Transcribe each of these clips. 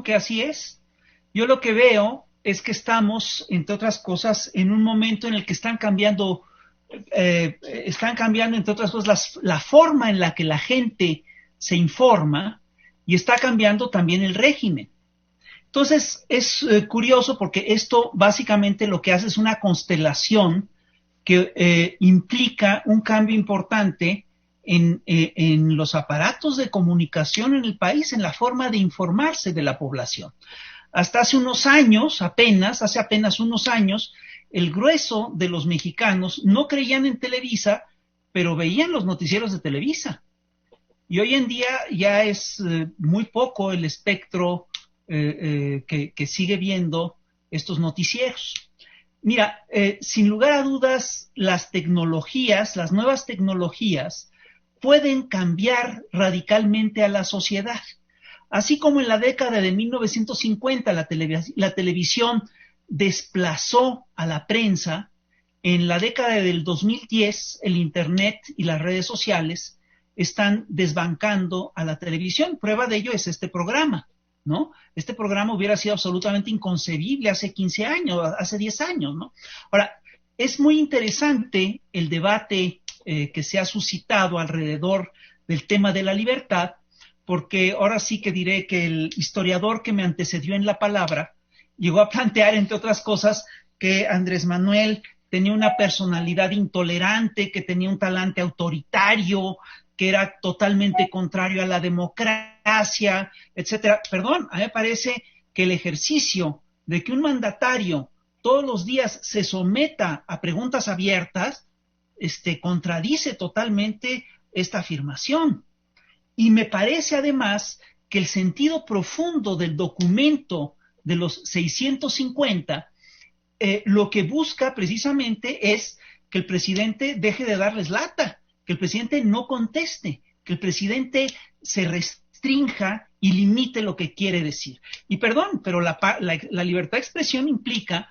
que así es. Yo lo que veo es que estamos, entre otras cosas, en un momento en el que están cambiando, entre otras cosas, la forma en la que la gente se informa y está cambiando también el régimen. Entonces, es curioso porque esto básicamente lo que hace es una constelación que implica un cambio importante en los aparatos de comunicación en el país, en la forma de informarse de la población. Hasta hace unos años, hace apenas unos años, el grueso de los mexicanos no creían en Televisa, pero veían los noticieros de Televisa. Y hoy en día ya es muy poco el espectro que sigue viendo estos noticieros. Mira, sin lugar a dudas, las nuevas tecnologías, pueden cambiar radicalmente a la sociedad. Así como en la década de 1950 la televisión desplazó a la prensa, en la década del 2010 el Internet y las redes sociales están desbancando a la televisión. Prueba de ello es este programa, ¿no? Este programa hubiera sido absolutamente inconcebible hace 15 años, hace 10 años, ¿no? Ahora, es muy interesante el debate que se ha suscitado alrededor del tema de la libertad, porque ahora sí que diré que el historiador que me antecedió en la palabra llegó a plantear, entre otras cosas, que Andrés Manuel tenía una personalidad intolerante, que tenía un talante autoritario, que era totalmente contrario a la democracia, etcétera. Perdón, a mí me parece que el ejercicio de que un mandatario todos los días se someta a preguntas abiertas, contradice totalmente esta afirmación. Y me parece además que el sentido profundo del documento de los 650 lo que busca precisamente es que el presidente deje de darles lata, que el presidente no conteste, que el presidente se restrinja y limite lo que quiere decir. Y perdón, pero la libertad de expresión implica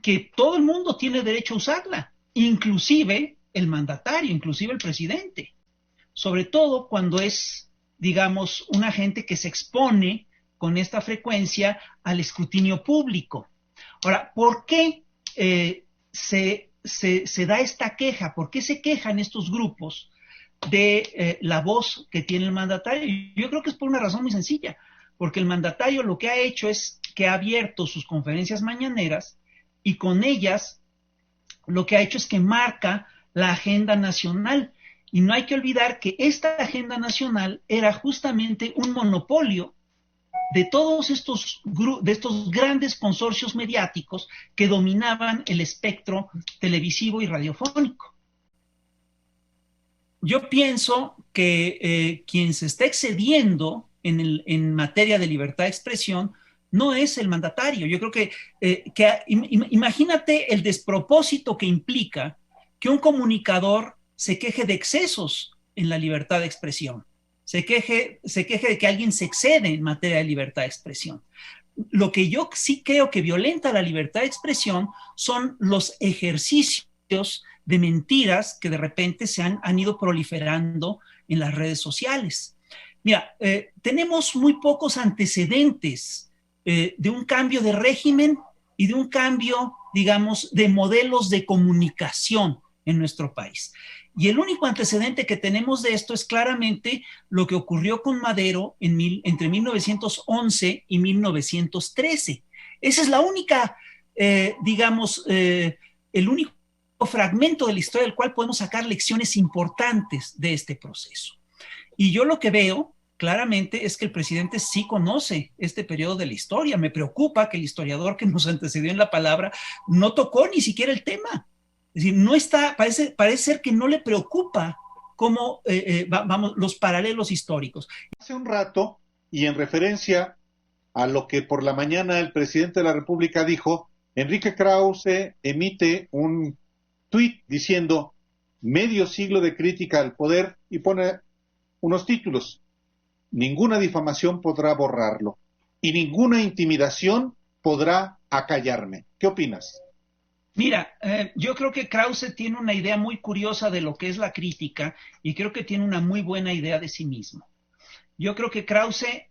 que todo el mundo tiene derecho a usarla, inclusive el mandatario, inclusive el presidente, sobre todo cuando es, digamos, una gente que se expone con esta frecuencia al escrutinio público. Ahora, ¿por qué se da esta queja? ¿Por qué se quejan estos grupos de la voz que tiene el mandatario? Yo creo que es por una razón muy sencilla, porque el mandatario lo que ha hecho es que ha abierto sus conferencias mañaneras y con ellas lo que ha hecho es que marca la agenda nacional. Y no hay que olvidar que esta agenda nacional era justamente un monopolio de todos estos grandes consorcios mediáticos que dominaban el espectro televisivo y radiofónico. Yo pienso que quien se está excediendo en materia de libertad de expresión no es el mandatario. Yo creo que imagínate el despropósito que implica que un comunicador se queje de excesos en la libertad de expresión, se queje de que alguien se excede en materia de libertad de expresión. Lo que yo sí creo que violenta la libertad de expresión son los ejercicios de mentiras que de repente han ido proliferando en las redes sociales. Mira, tenemos muy pocos antecedentes de un cambio de régimen y de un cambio, digamos, de modelos de comunicación en nuestro país. Y el único antecedente que tenemos de esto es claramente lo que ocurrió con Madero entre 1911 y 1913. Esa es la única, digamos, el único fragmento de la historia del cual podemos sacar lecciones importantes de este proceso. Y yo lo que veo claramente es que el presidente sí conoce este periodo de la historia. Me preocupa que el historiador que nos antecedió en la palabra no tocó ni siquiera el tema. Es decir, no está, parece ser que no le preocupa cómo vamos los paralelos históricos. Hace un rato, y en referencia a lo que por la mañana el presidente de la República dijo, Enrique Krause emite un tuit diciendo medio siglo de crítica al poder y pone unos títulos. Ninguna difamación podrá borrarlo y ninguna intimidación podrá acallarme. ¿Qué opinas? Mira, yo creo que Krause tiene una idea muy curiosa de lo que es la crítica y creo que tiene una muy buena idea de sí mismo. Yo creo que Krause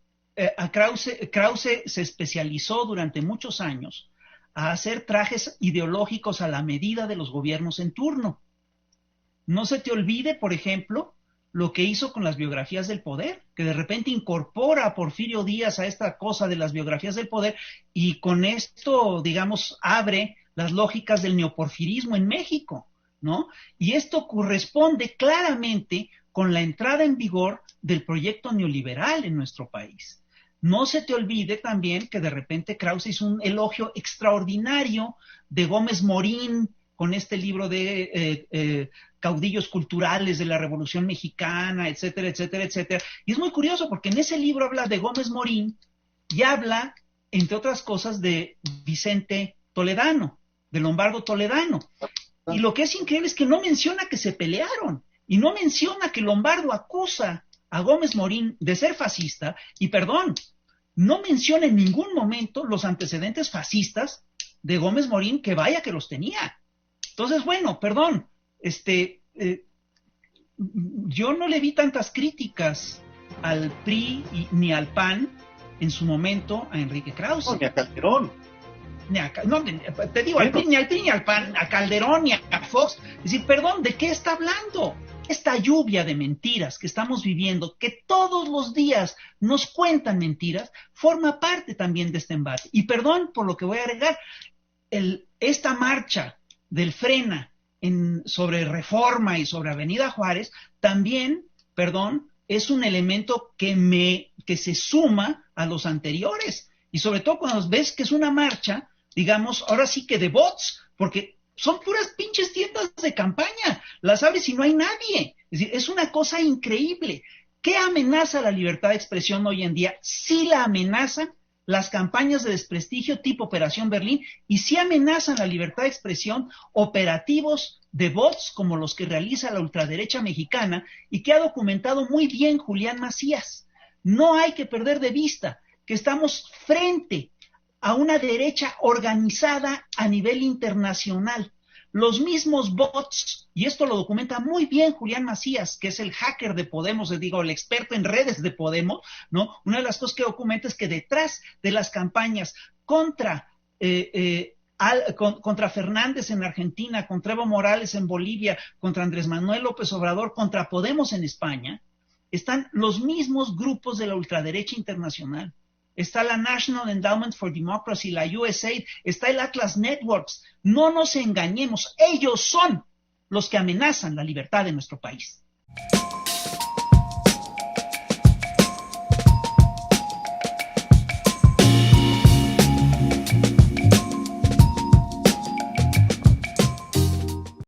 Krause se especializó durante muchos años a hacer trajes ideológicos a la medida de los gobiernos en turno. No se te olvide, por ejemplo, lo que hizo con las biografías del poder, que de repente incorpora a Porfirio Díaz a esta cosa de las biografías del poder y con esto, digamos, abre las lógicas del neoporfirismo en México, ¿no? Y esto corresponde claramente con la entrada en vigor del proyecto neoliberal en nuestro país. No se te olvide también que de repente Krause hizo un elogio extraordinario de Gómez Morín con este libro de caudillos culturales de la Revolución Mexicana, etcétera, etcétera, etcétera. Y es muy curioso porque en ese libro habla de Gómez Morín y habla, entre otras cosas, de Vicente Toledano, de Lombardo Toledano. Y lo que es increíble es que no menciona que se pelearon y no menciona que Lombardo acusa a Gómez Morín de ser fascista y, perdón, no menciona en ningún momento los antecedentes fascistas de Gómez Morín, que vaya que los tenía. Entonces, bueno, perdón, yo no le vi tantas críticas al PRI ni al PAN en su momento a Enrique Krause. No, ni a Calderón. Te digo, al PRI, ni al PRI, ni al PAN, a Calderón, ni a Fox. Es decir, perdón, ¿de qué está hablando? Esta lluvia de mentiras que estamos viviendo, que todos los días nos cuentan mentiras, forma parte también de este embate. Y perdón por lo que voy a agregar, esta marcha del Frena sobre Reforma y sobre Avenida Juárez, también, perdón, es un elemento que se suma a los anteriores. Y sobre todo cuando ves que es una marcha, digamos, ahora sí que de bots, porque son puras pinches tiendas de campaña, las abres y no hay nadie. Es decir, es una cosa increíble. ¿Qué amenaza la libertad de expresión hoy en día? Sí la amenazan las campañas de desprestigio tipo Operación Berlín y sí amenazan la libertad de expresión operativos de bots como los que realiza la ultraderecha mexicana y que ha documentado muy bien Julián Macías. No hay que perder de vista que estamos frente a una derecha organizada a nivel internacional. Los mismos bots, y esto lo documenta muy bien Julián Macías, que es el hacker de Podemos, el experto en redes de Podemos, ¿no? Una de las cosas que documenta es que detrás de las campañas contra Fernández en Argentina, contra Evo Morales en Bolivia, contra Andrés Manuel López Obrador, contra Podemos en España, están los mismos grupos de la ultraderecha internacional. Está la National Endowment for Democracy, la USAID, está el Atlas Networks. No nos engañemos, ellos son los que amenazan la libertad de nuestro país.